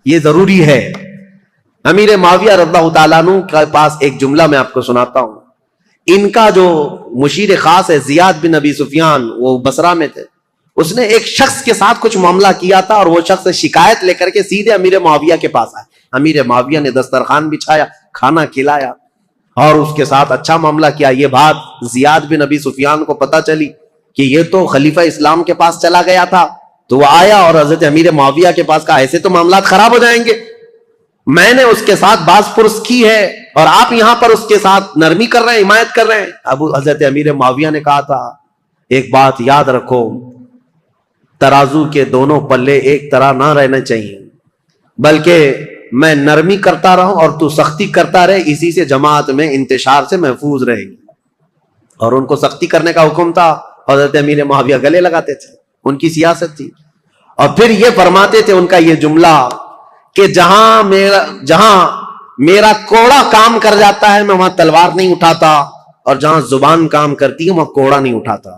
Speaker 1: یہ ضروری ہے. امیر معاویہ رضی اللہ تعالیٰ عنہ کے پاس ایک جملہ میں آپ کو سناتا ہوں. ان کا جو مشیر خاص ہے زیاد بن ابی سفیان، وہ بصرہ میں تھے، اس نے ایک شخص کے ساتھ کچھ معاملہ کیا تھا اور وہ شخص شکایت لے کر کے سیدھے امیر معاویہ کے پاس آئے. امیر معاویہ نے دسترخوان بچھایا، کھانا کھلایا اور اس کے ساتھ اچھا معاملہ کیا. یہ بات زیاد بن ابی سفیان کو پتہ چلی کہ یہ تو خلیفہ اسلام کے پاس چلا گیا تھا، تو وہ آیا اور حضرت امیر معاویہ کے پاس کہا ایسے تو معاملات خراب ہو جائیں گے، میں نے اس کے ساتھ باز پرس کی ہے اور آپ یہاں پر اس کے ساتھ نرمی کر رہے ہیں، حمایت کر رہے ہیں. حضرت امیر معاویہ نے کہا تھا ایک بات یاد رکھو، ترازو کے دونوں پلے ایک طرح نہ رہنا چاہیے، بلکہ میں نرمی کرتا رہوں اور تو سختی کرتا رہے، اسی سے جماعت میں انتشار سے محفوظ رہے گی. اور ان کو سختی کرنے کا حکم تھا، حضرت امیر معاویہ گلے لگاتے تھے، ان کی سیاست تھی. اور پھر یہ فرماتے تھے ان کا یہ جملہ کہ جہاں میرا کوڑا کام کر جاتا ہے میں وہاں تلوار نہیں اٹھاتا، اور جہاں زبان کام کرتی ہے وہاں کوڑا نہیں اٹھاتا،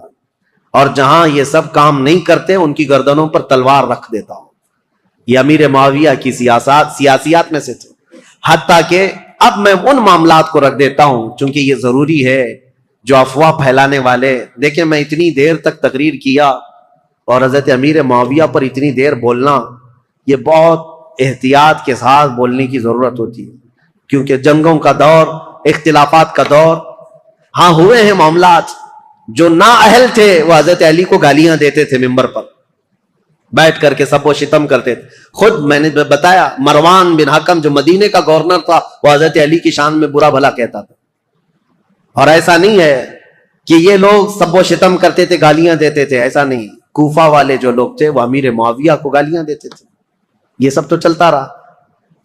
Speaker 1: اور جہاں یہ سب کام نہیں کرتے ان کی گردنوں پر تلوار رکھ دیتا ہوں. یہ امیر معاویہ کی سیاسیات میں سے تھے. حتیٰ کہ اب میں ان معاملات کو رکھ دیتا ہوں چونکہ یہ ضروری ہے، جو افواہ پھیلانے والے. دیکھیں میں اتنی دیر تک تقریر کیا اور حضرت امیر معاویہ پر اتنی دیر بولنا، یہ بہت احتیاط کے ساتھ بولنے کی ضرورت ہوتی ہے، کیونکہ جنگوں کا دور، اختلافات کا دور. ہاں ہوئے ہیں معاملات، جو نااہل تھے وہ حضرت علی کو گالیاں دیتے تھے ممبر پر بیٹھ کر کے، سب وہ شتم کرتے تھے. خود میں نے بتایا مروان بن حکم جو مدینے کا گورنر تھا وہ حضرت علی کی شان میں برا بھلا کہتا تھا. اور ایسا نہیں ہے کہ یہ لوگ سب وہ شتم کرتے تھے، گالیاں دیتے تھے، ایسا نہیں. کوفہ والے جو لوگ تھے وہ امیر معاویہ کو گالیاں دیتے تھے. یہ سب تو چلتا رہا.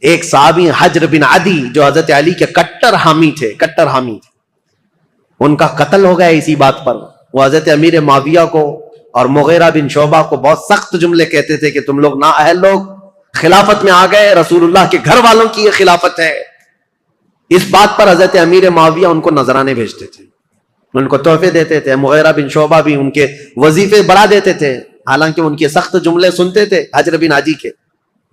Speaker 1: ایک صحابی حجر بن عدی جو حضرت علی کے کٹر حامی تھے، ان کا قتل ہو گیا اسی بات پر. وہ حضرت امیر معاویہ کو اور مغیرہ بن شعبہ کو بہت سخت جملے کہتے تھے کہ تم لوگ نااہل لوگ خلافت میں آ گئے، رسول اللہ کے گھر والوں کی یہ خلافت ہے. اس بات پر حضرت امیر معاویہ ان کو نذرانے بھیجتے تھے، ان کو تحفے دیتے تھے. مغیرہ بن شعبہ بھی ان کے وظیفے بڑھا دیتے تھے، حالانکہ ان کے سخت جملے سنتے تھے حجر بن عدی کے.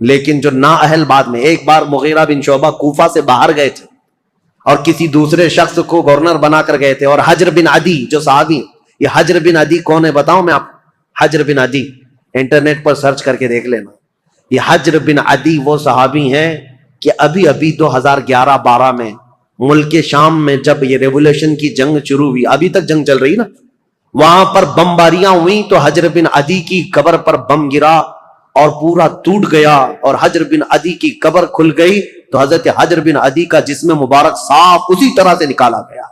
Speaker 1: لیکن جو نااہل بعد میں، ایک بار مغیرہ بن شعبہ کوفہ سے باہر گئے تھے اور کسی دوسرے شخص کو گورنر بنا کر گئے تھے، اور حجر بن عدی جو صحابی، یہ حجر بن عدی کون ہے بتاؤں میں آپ؟ حجر بن عدی انٹرنیٹ پر سرچ کر کے دیکھ لینا. یہ حجر بن عدی وہ صحابی ہیں کہ ابھی 2011-12 میں ملک شام میں جب یہ ریولوشن کی جنگ شروع ہوئی، ابھی تک جنگ چل رہی نا، وہاں پر بمباریاں ہوئیں تو حجر بن عدی کی قبر پر بم گرا اور پورا ٹوٹ گیا، اور حجر بن عدی کی قبر کھل گئی تو حضرت حجر بن عدی کا جسم مبارک صاف اسی طرح سے نکالا گیا.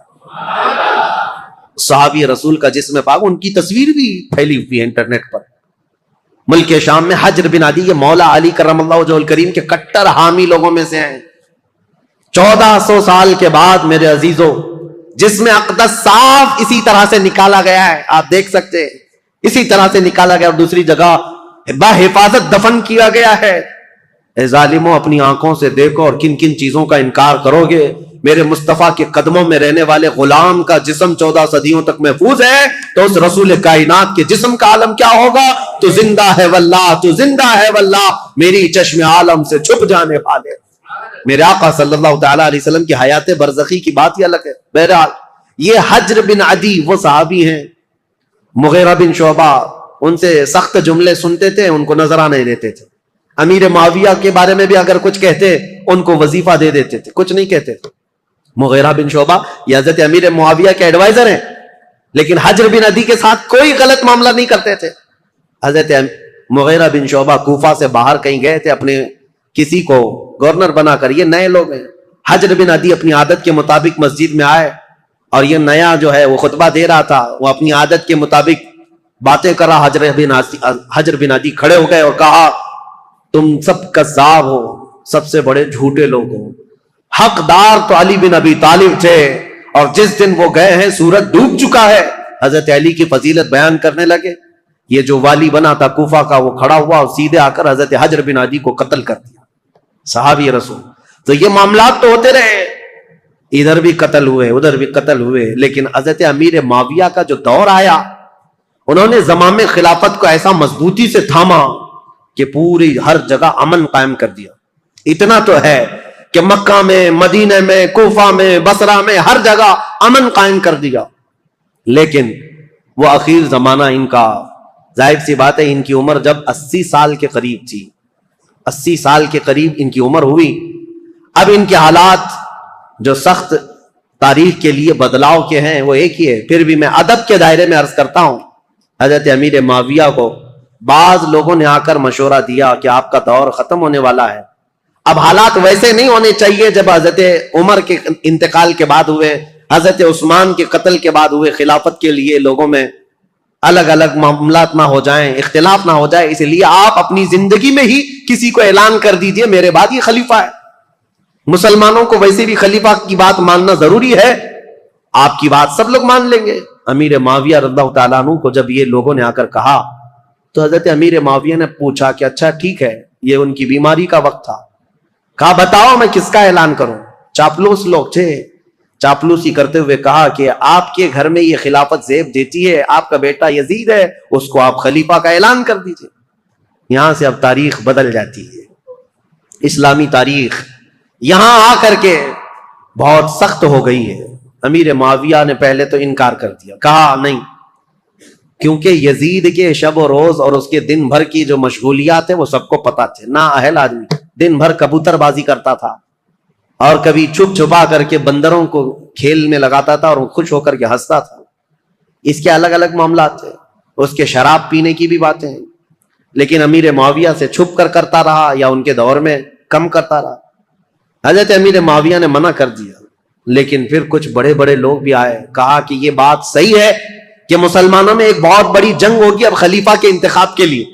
Speaker 1: صحابی رسول کا جسم پاک، ان کی تصویر بھی پھیلی ہوئی ہے انٹرنیٹ پر. ملک شام میں حجر بن عدی یہ مولا علی کرم اللہ وجہہ الکریم کے کٹر حامی لوگوں میں سے ہیں. 1400 سال کے بعد میرے عزیزوں جسم اقدس صاف اسی طرح سے نکالا گیا ہے، آپ دیکھ سکتے ہیں اسی طرح سے نکالا گیا، اور دوسری جگہ بحفاظت دفن کیا گیا ہے. اے ظالموں اپنی آنکھوں سے دیکھو اور کن کن چیزوں کا انکار کرو گے. میرے مصطفیٰ کے قدموں میں رہنے والے غلام کا جسم 14 صدیوں تک محفوظ ہے، تو اس رسول کائنات کے جسم کا عالم کیا ہوگا؟ تو زندہ ہے واللہ، تو زندہ ہے واللہ، میری چشم عالم سے چھپ جانے والے. میرے آقا صلی اللہ تعالی علیہ وسلم کی حیات برزخی کی بات ہی الگ ہے. بہرحال یہ حجر بن عدی وہ صحابی ہیں. مغیرہ بن شعبہ ان سے سخت جملے سنتے تھے، ان کو نذرانے دیتے تھے. امیر معاویہ کے بارے میں بھی اگر کچھ کہتے ان کو وظیفہ دے دیتے تھے، کچھ نہیں کہتے تھے. مغیرہ بن شعبہ یہ حضرت امیر معاویہ کے ایڈوائزر ہیں، لیکن حجر بن عدی کے ساتھ کوئی غلط معاملہ نہیں کرتے تھے. حضرت مغیرہ بن شعبہ کوفہ سے باہر کہیں گئے تھے اپنے کسی کو گورنر بنا کر، یہ نئے لوگ ہیں. حجر بن عدی اپنی عادت کے مطابق مسجد میں آئے اور یہ نیا جو ہے وہ خطبہ دے رہا تھا، وہ اپنی عادت کے مطابق باتیں کر رہا. حجر بن عدی کھڑے ہو گئے اور کہا تم سب کذاب ہو، سب سے بڑے جھوٹے لوگ ہو. حقدار تو علی بن ابی طالب تھے، اور جس دن وہ گئے ہیں سورج ڈوب چکا ہے. حضرت علی کی فضیلت بیان کرنے لگے. یہ جو والی بنا تھا کوفہ کا وہ کھڑا ہوا اور سیدھے آ کر حضرت حجر بن عدی کو قتل کر دیا. صحابی رسول. تو یہ معاملات تو ہوتے رہے، ادھر بھی قتل ہوئے ادھر بھی قتل ہوئے، لیکن حضرت امیر معاویہ کا جو دور آیا انہوں نے زمام خلافت کو ایسا مضبوطی سے تھاما کہ پوری ہر جگہ امن قائم کر دیا. اتنا تو ہے کہ مکہ میں، مدینہ میں، کوفہ میں، بصرہ میں، ہر جگہ امن قائم کر دیا. لیکن وہ اخیر زمانہ ان کا، ظاہر سی بات ہے ان کی عمر جب 80 سال کے قریب تھی، 80 سال کے قریب ان کی عمر ہوئی. اب ان کے حالات جو سخت تاریخ کے لیے بدلاؤ کے ہیں وہ ایک ہی ہے. پھر بھی میں ادب کے دائرے میں عرض کرتا ہوں، حضرت امیر معاویہ کو بعض لوگوں نے آ کر مشورہ دیا کہ آپ کا دور ختم ہونے والا ہے. اب حالات ویسے نہیں ہونے چاہیے جب حضرت عمر کے انتقال کے بعد ہوئے، حضرت عثمان کے قتل کے بعد ہوئے. خلافت کے لیے لوگوں میں الگ الگ معاملات نہ ہو جائیں، اختلاف نہ ہو جائے، اس لیے آپ اپنی زندگی میں ہی کسی کو اعلان کر دیجئے میرے بعد یہ خلیفہ ہے. مسلمانوں کو ویسے بھی خلیفہ کی بات ماننا ضروری ہے، آپ کی بات سب لوگ مان لیں گے. امیر معاویہ رضی اللہ تعالیٰ عنہ کو جب یہ لوگوں نے آ کر کہا تو حضرت امیر معاویہ نے پوچھا کہ اچھا ٹھیک ہے، یہ ان کی بیماری کا وقت تھا. کہا بتاؤ میں کس کا اعلان کروں. چاپلوس لوگ تھے، چاپلوسی کرتے ہوئے کہا کہ آپ کے گھر میں یہ خلافت زیب دیتی ہے، آپ کا بیٹا یزید ہے، اس کو آپ خلیفہ کا اعلان کر دیجئے. یہاں سے اب تاریخ بدل جاتی ہے. اسلامی تاریخ یہاں آ کر کے بہت سخت ہو گئی ہے. امیر معاویہ نے پہلے تو انکار کر دیا، کہا نہیں، کیونکہ یزید کے شب و روز اور اس کے دن بھر کی جو مشغولیات ہیں وہ سب کو پتا تھے. نا اہل آدمی دن بھر کبوتر بازی کرتا تھا اور کبھی چھپ چھپا کر کے بندروں کو کھیل میں لگاتا تھا اور خوش ہو کر کے ہنستا تھا. اس کے الگ الگ معاملات تھے، اس کے شراب پینے کی بھی باتیں ہیں. لیکن امیر معاویہ سے چھپ کر کرتا رہا یا ان کے دور میں کم کرتا رہا. حضرت امیر معاویہ نے منع کر دیا. لیکن پھر کچھ بڑے بڑے لوگ بھی آئے، کہا کہ یہ بات صحیح ہے کہ مسلمانوں میں ایک بہت بڑی جنگ ہوگی اب خلیفہ کے انتخاب کے لیے،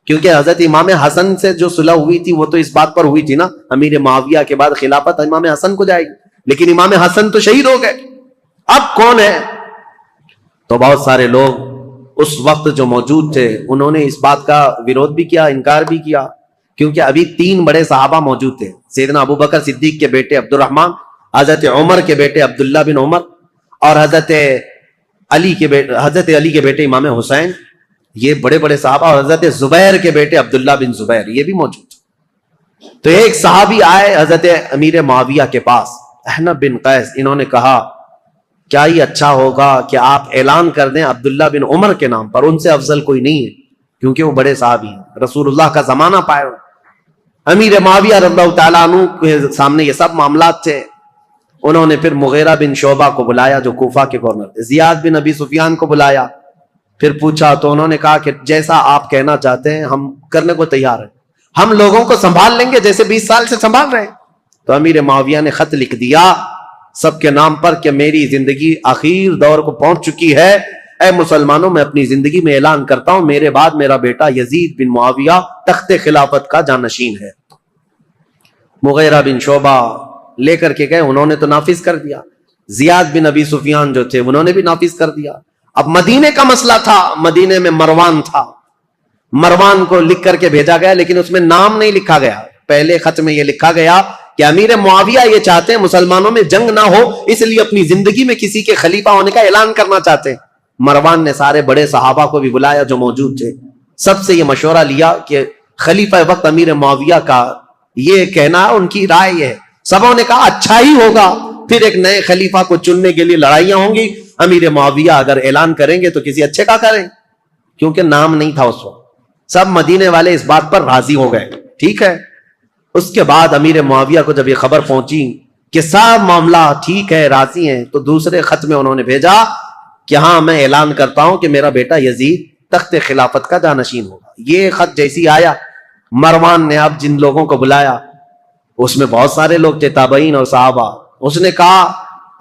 Speaker 1: کیونکہ حضرت امام حسن سے جو صلح ہوئی تھی وہ تو اس بات پر ہوئی تھی نا، امیر معاویہ کے بعد خلافت امام حسن کو جائے گی. لیکن امام حسن تو شہید ہو گئے، اب کون ہے؟ تو بہت سارے لوگ اس وقت جو موجود تھے انہوں نے اس بات کا ویرودھ بھی کیا، انکار بھی کیا، کیونکہ ابھی 3 بڑے صحابہ موجود تھے. سیدنا ابو بکر صدیق کے بیٹے عبد الرحمن، حضرت عمر کے بیٹے عبداللہ بن عمر، اور حضرت علی کے بیٹے امام حسین. یہ بڑے بڑے صحابہ، اور حضرت زبیر کے بیٹے عبداللہ بن زبیر یہ بھی موجود. تو ایک صحابی آئے حضرت امیر معاویہ کے پاس، احنف بن قیس. انہوں نے کہا کیا یہ اچھا ہوگا کہ آپ اعلان کر دیں عبداللہ بن عمر کے نام پر، ان سے افضل کوئی نہیں ہے کیونکہ وہ بڑے صحابی ہیں، رسول اللہ کا زمانہ پائے. امیر معاویہ رضی اللہ تعالیٰ عنہ کے سامنے یہ سب معاملات تھے. انہوں نے پھر مغیرہ بن شعبہ کو بلایا جو کوفہ کے گورنر تھے، زیاد بن ابی سفیان کو بلایا. پھر پوچھا تو انہوں نے کہا کہ جیسا آپ کہنا چاہتے ہیں ہم کرنے کو تیار ہیں، ہم لوگوں کو سنبھال لیں گے جیسے 20 سال سے سنبھال رہے ہیں. تو امیر معاویہ نے خط لکھ دیا سب کے نام پر کہ میری زندگی آخر دور کو پہنچ چکی ہے، اے مسلمانوں میں اپنی زندگی میں اعلان کرتا ہوں میرے بعد میرا بیٹا یزید بن معاویہ تخت خلافت کا جانشین ہے. مغیرہ بن شعبہ لے کر کے گئے، انہوں نے تو نافذ کر دیا. زیاد بن ابی سفیان جو تھے انہوں نے بھی نافذ کر دیا. اب مدینے کا مسئلہ تھا، مدینے میں مروان تھا، مروان کو لکھ کر کے بھیجا گیا لیکن اس میں نام نہیں لکھا گیا. پہلے خط میں یہ لکھا گیا کہ امیر معاویہ یہ چاہتے ہیں مسلمانوں میں جنگ نہ ہو، اس لیے اپنی زندگی میں کسی کے خلیفہ ہونے کا اعلان کرنا چاہتے ہیں. مروان نے سارے بڑے صحابہ کو بھی بلایا جو موجود تھے، سب سے یہ مشورہ لیا کہ خلیفہ وقت امیر معاویہ کا یہ کہنا ان کی رائے ہے. سبوں نے کہا اچھا ہی ہوگا، پھر ایک نئے خلیفہ کو چننے کے لیے لڑائیاں ہوں گی. امیر معاویہ اگر اعلان کریں گے تو کسی اچھے کا کریں، کیونکہ نام نہیں تھا اس وقت. سب مدینے والے اس بات پر راضی ہو گئے، ٹھیک ہے. اس کے بعد امیر معاویہ کو جب یہ خبر پہنچی کہ سب معاملہ ٹھیک ہے، راضی ہیں، تو دوسرے خط میں انہوں نے بھیجا کہ ہاں میں اعلان کرتا ہوں کہ میرا بیٹا یزید تخت خلافت کا جانشین ہوگا. یہ خط جیسی آیا، مروان نے اب جن لوگوں کو بلایا اس میں بہت سارے لوگ تھے، تابعین اور صحابہ. اس نے کہا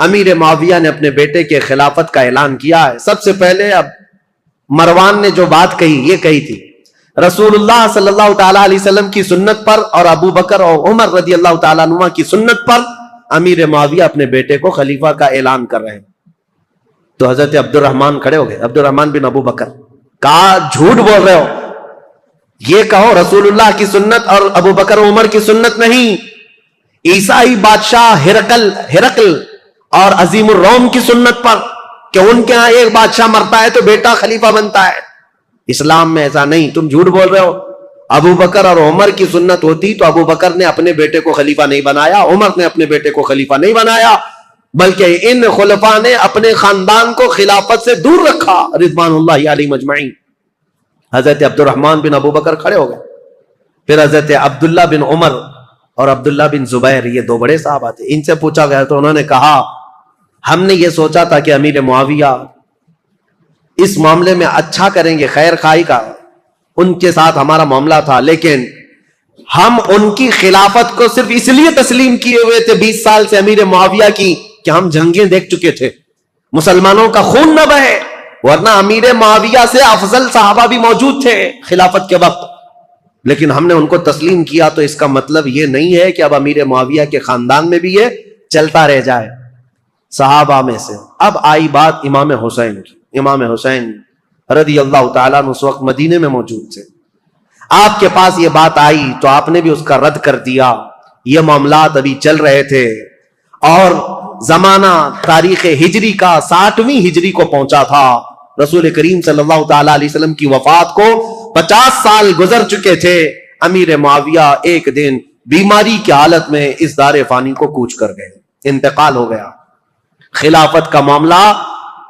Speaker 1: امیر معاویہ نے اپنے بیٹے کے خلافت کا اعلان کیا ہے. سب سے پہلے اب مروان نے جو بات کہی یہ کہی تھی رسول اللہ صلی اللہ تعالیٰ علیہ وسلم کی سنت پر اور ابو بکر اور عمر رضی اللہ تعالیٰ عنہ کی سنت پر امیر معاویہ اپنے بیٹے کو خلیفہ کا اعلان کر رہے ہیں. تو حضرت عبد الرحمن کھڑے ہو گئے، عبد الرحمن بن ابو بکر. کہا جھوٹ بول رہے ہو، یہ کہو رسول اللہ کی سنت اور ابو بکر عمر کی سنت نہیں، عیسائی بادشاہ ہرقل اور عظیم الروم کی سنت پر کہ ان کے ہاں ایک بادشاہ مرتا ہے تو بیٹا خلیفہ بنتا ہے. اسلام میں ایسا نہیں، تم جھوٹ بول رہے ہو. ابو بکر اور عمر کی سنت ہوتی تو ابو بکر نے اپنے بیٹے کو خلیفہ نہیں بنایا, عمر نے اپنے بیٹے کو خلیفہ نہیں بنایا, بلکہ ان خلفاء نے اپنے خاندان کو خلافت سے دور رکھا رضوان اللہ علیہم اجمعین. حضرت عبد الرحمن بن ابو بکر کھڑے ہو گئے, پھر حضرت عبداللہ بن عمر اور عبداللہ بن زبیر, یہ دو بڑے صحابہ تھے, ان سے پوچھا گیا تو انہوں نے کہا ہم نے یہ سوچا تھا کہ امیر معاویہ اس معاملے میں اچھا کریں گے, خیر خواہی کا ان کے ساتھ ہمارا معاملہ تھا, لیکن ہم ان کی خلافت کو صرف اس لیے تسلیم کیے ہوئے تھے 20 سال سے امیر معاویہ کی کہ ہم جنگیں دیکھ چکے تھے, مسلمانوں کا خون نہ بہے, ورنہ امیر معاویہ سے افضل صحابہ بھی موجود تھے خلافت کے وقت, لیکن ہم نے ان کو تسلیم کیا. تو اس کا مطلب یہ نہیں ہے کہ اب امیر معاویہ کے خاندان میں بھی یہ چلتا رہ جائے صحابہ میں سے. اب آئی بات امام حسین کی. امام حسین رضی اللہ تعالیٰ عنہ اس وقت مدینے میں موجود تھے, آپ کے پاس یہ بات آئی تو آپ نے بھی اس کا رد کر دیا. یہ معاملات ابھی چل رہے تھے اور زمانہ تاریخ ہجری کا 60ویں ہجری کو پہنچا تھا. رسول کریم صلی اللہ تعالیٰ علیہ وسلم کی وفات کو 50 سال گزر چکے تھے. امیر معاویہ ایک دن بیماری کی حالت میں اس دار فانی کو کوچ کر گئے, انتقال ہو گیا. خلافت کا معاملہ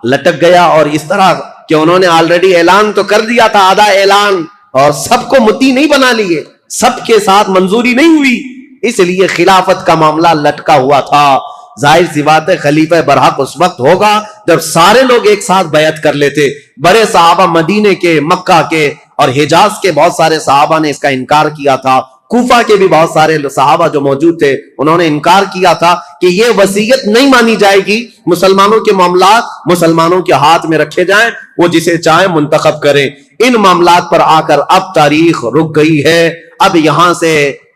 Speaker 1: لٹک گیا, اور اس طرح کہ انہوں نے آلریڈی اعلان تو کر دیا تھا, آدھا اعلان, اور سب کو متی نہیں بنا لیے, سب کے ساتھ منظوری نہیں ہوئی, اس لیے خلافت کا معاملہ لٹکا ہوا تھا. ظاہر سی بات ہے خلیفہ برحق اس وقت ہوگا جب سارے لوگ ایک ساتھ بیعت کر لیتے. بڑے صحابہ مدینے کے, مکہ کے اور حجاز کے بہت سارے صحابہ نے اس کا انکار کیا تھا. کوفہ کے بھی بہت سارے صحابہ جو موجود تھے انہوں نے انکار کیا تھا کہ یہ وصیت نہیں مانی جائے گی, مسلمانوں کے معاملات مسلمانوں کے ہاتھ میں رکھے جائیں, وہ جسے چاہیں منتخب کریں. ان معاملات پر آ کر اب تاریخ رک گئی ہے. اب یہاں سے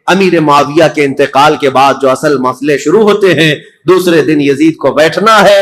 Speaker 1: امیر معاویہ کے انتقال کے بعد جو اصل مسئلے شروع ہوتے ہیں, دوسرے دن یزید کو بیٹھنا ہے